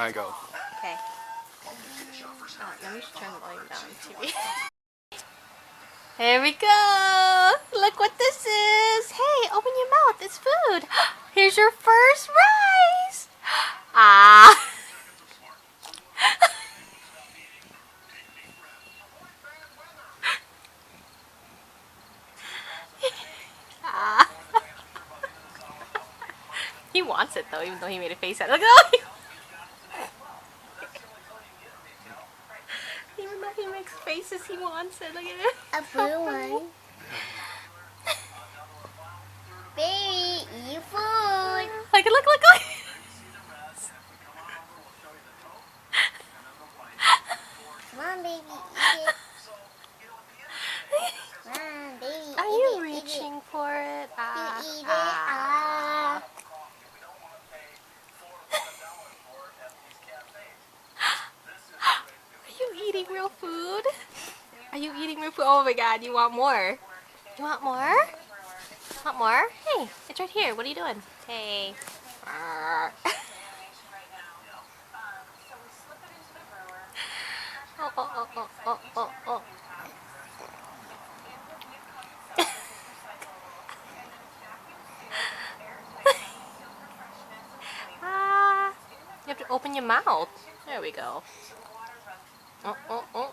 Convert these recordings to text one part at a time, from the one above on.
Alright, go. Okay. Let me just turn the volume down on TV. Here we go! Look what this is! Hey, open your mouth, it's food! Here's your first rice! Ah! Ah. He wants it though, even though he made a face at it. Look at it! Even though he makes faces, he wants it. Look at it. A blue one. Baby, eat food. Look, look, look, look. Come on, baby, eat it. Come on, baby, Are eat you it, reaching for it? Ah, eat it. ah. Are you eating real food? Are you eating real food? Oh my god, you want more? You want more? Want more? Hey, it's right here. What are you doing? Hey. Oh, oh, oh, oh, oh, oh, oh. Ah, you have to open your mouth. There we go. Oh, oh, oh.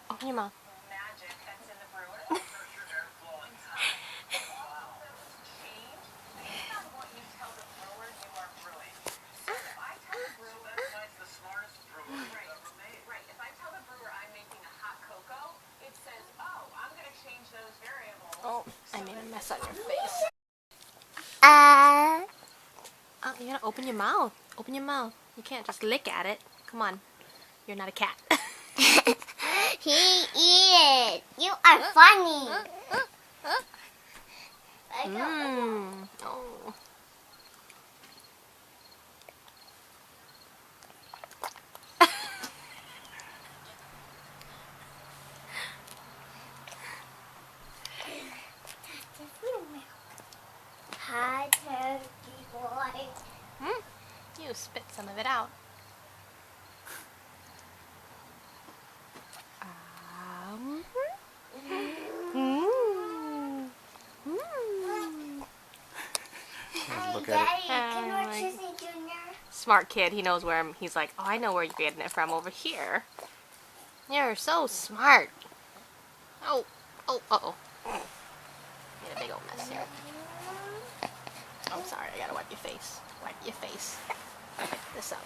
Open your mouth. Oh, I made a mess on your face. You gotta open your mouth. Open your mouth. You can't just lick at it. Come on. You're not a cat. He eat it. You are funny. Mmm. Oh. Hi, turkey boy. You spit some of it out. Look Daddy, at it. can watch Disney Junior? Smart kid. He knows where he's like, oh, I know where you're getting it from over here. You're so smart. Oh, oh, uh-oh. Made a big old mess here. I'm sorry, I gotta wipe your face. Wipe your face. Wipe this up.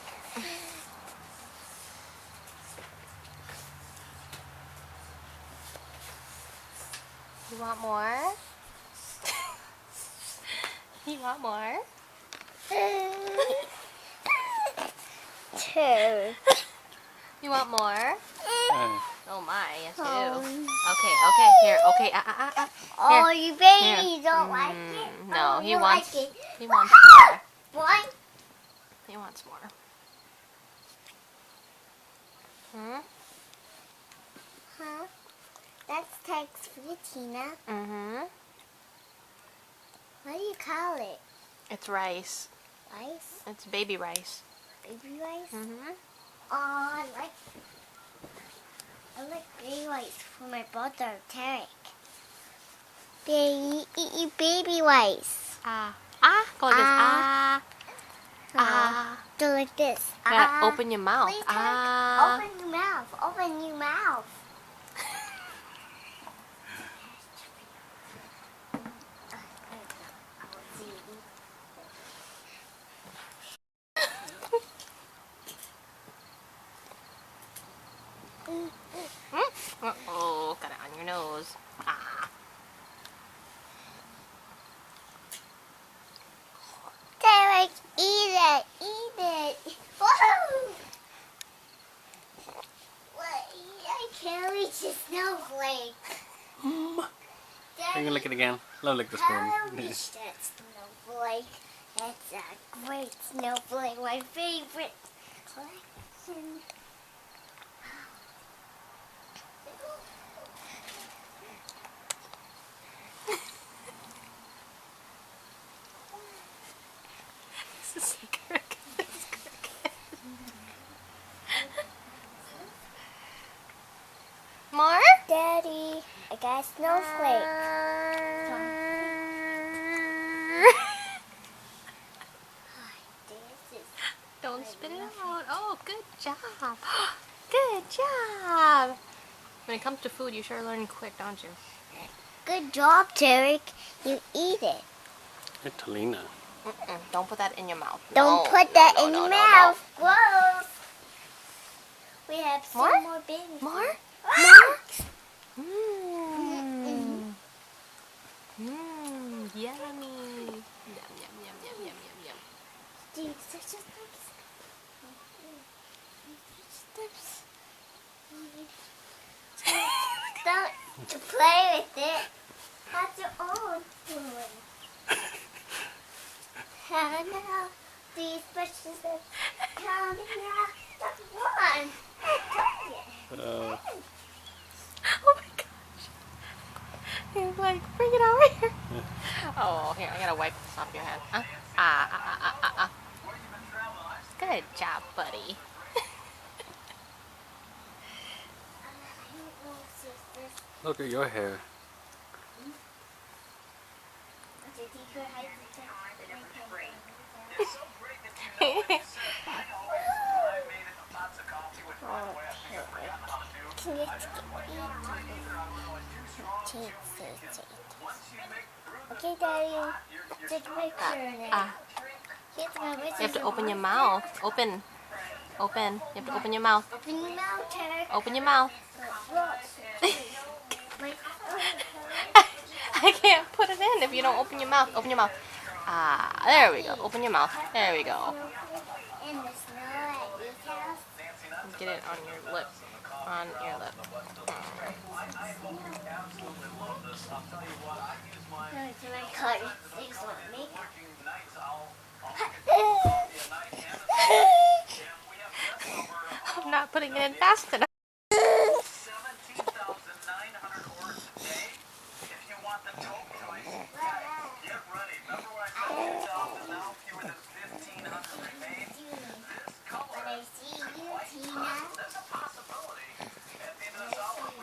You want more? You want more? Two. You want more? Oh my, yes you do. Okay, here, okay, Oh, Here. you baby Here. don't like it? No, Oh, he you wants, like it. he wants more. What? He wants more. Hmm? Huh? That's text for Tina. Mm-hmm. What do you call it? It's rice. Rice? It's baby rice. Baby rice? Mm-hmm. Oh, I like baby rice for my brother, Tarek. Baby, eat baby rice. Ah. Ah. Go like this. Ah. Ah. Do like this. Yeah, open your mouth. Please, Tarek, Ah. open your mouth. Open your mouth. Uh-oh, got it on your nose. Ah. Tarek, eat it. Eat it. Woohoo! I can't reach a snowflake. Are you gonna lick it again? Let me lick the spoon. I'll reach that snowflake. It's a great snowflake, my favorite collection. It's a cricket. It's a cricket. More? Daddy, I got a snowflake. This is Don't spit it out. Oh, good job. Good job. When it comes to food, you sure learn quick, don't you? good job, Tarek. You eat it. Hey, Talina. Don't put that in your mouth. Don't No, put that no, in no, your no, mouth. Gross. We have some More? more babies. More? More? Mmm. Mmm. Yummy. Yum, yum, yum, yum, yum, yum, yum. Dude, such a steps. Steps. Don't play with it. That's your own food. How now? These precious steps coming out. That's one. Oh my gosh. He's like, bring it over here. Oh, here, I gotta wipe this off your hand. Good job, buddy. Look at your hair. Okay, Daddy. Take a picture. You have to open your mouth. Open. Open. You have to open your mouth. Open your mouth, Tarek. Open your mouth. Like, I can't put it in if you don't open your mouth. Open your mouth. Ah, there we go. Open your mouth. There we go. in the snow at your house. Get it on your lip. On your lip. Can I cut your things on makeup? I'm not putting it in fast enough. When I see you, Tina.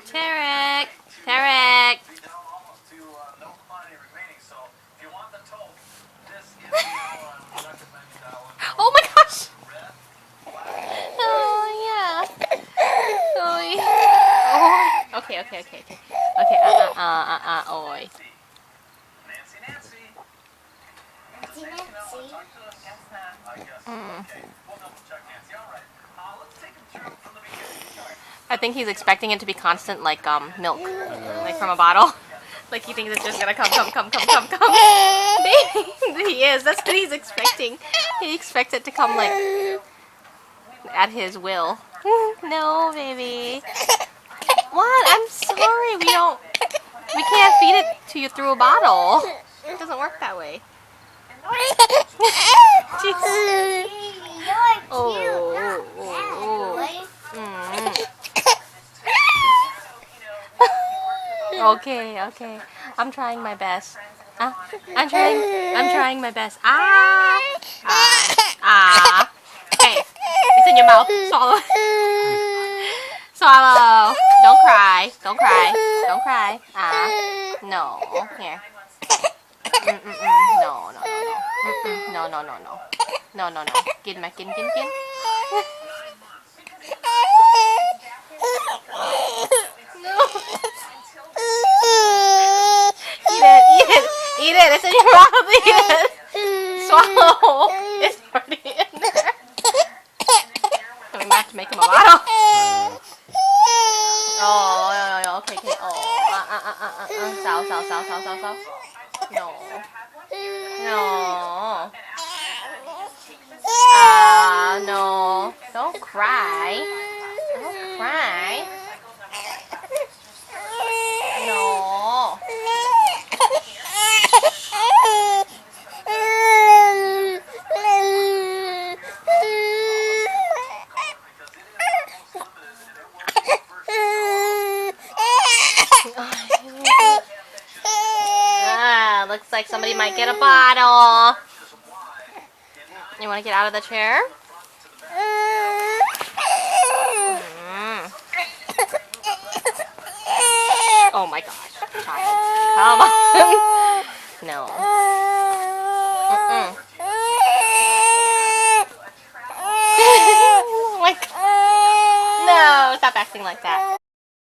Tarek. Tarek. Oh my gosh. Oh yeah. Oh yeah. Oh. Okay. Okay. Oi. I think he's expecting it to be constant, like milk, like from a bottle. Like he thinks it's just gonna come. He is. That's what he's expecting. He expects it to come like at his will. No, baby. What? I'm sorry. We can't feed it to you through a bottle. It doesn't work that way. Jeez. Okay. I'm trying my best. I'm trying my best. Hey, it's in your mouth. Swallow. Swallow. Don't cry. No. Here. No. Gin. Eat it. It's in your mouth. Eat it. Swallow. It's already in there. So we might have to make him a bottle. Oh, okay. Oh, Sow. No. No. Don't cry. No. Looks like somebody might get a bottle. You want to get out of the chair?